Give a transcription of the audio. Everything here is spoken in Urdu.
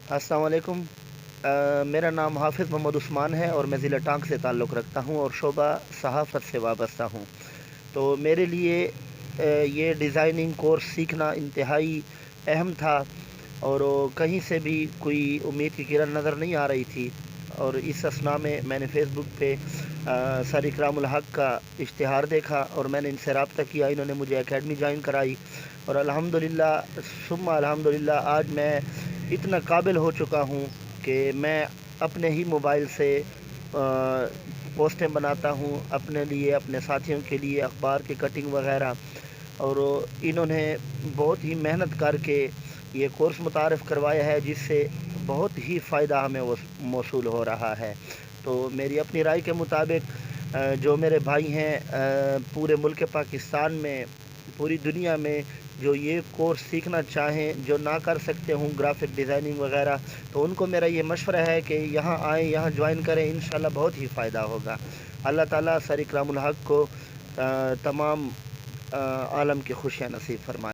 السلام علیکم۔ میرا نام حافظ محمد عثمان ہے اور میں ضلع ٹانک سے تعلق رکھتا ہوں اور شعبہ صحافت سے وابستہ ہوں۔ تو میرے لیے یہ ڈیزائننگ کورس سیکھنا انتہائی اہم تھا، اور کہیں سے بھی کوئی امید کی کرن نظر نہیں آ رہی تھی، اور اس اثناء میں نے فیس بک پہ سر اکرام الحق کا اشتہار دیکھا اور میں نے ان سے رابطہ کیا۔ انہوں نے مجھے اکیڈمی جوائن کرائی اور الحمدللہ ثم الحمدللہ آج میں اتنا قابل ہو چکا ہوں کہ میں اپنے ہی موبائل سے پوسٹیں بناتا ہوں اپنے لیے، اپنے ساتھیوں کے لیے، اخبار کی کٹنگ وغیرہ۔ اور انہوں نے بہت ہی محنت کر کے یہ کورس متعارف کروایا ہے، جس سے بہت ہی فائدہ ہمیں موصول ہو رہا ہے۔ تو میری اپنی رائے کے مطابق جو میرے بھائی ہیں پورے ملک پاکستان میں، پوری دنیا میں، جو یہ کورس سیکھنا چاہیں، جو نہ کر سکتے ہوں گرافک ڈیزائننگ وغیرہ، تو ان کو میرا یہ مشورہ ہے کہ یہاں آئیں، یہاں جوائن کریں، انشاءاللہ بہت ہی فائدہ ہوگا۔ اللہ تعالیٰ سر اکرام الحق کو تمام عالم کی خوشیاں نصیب فرمائے۔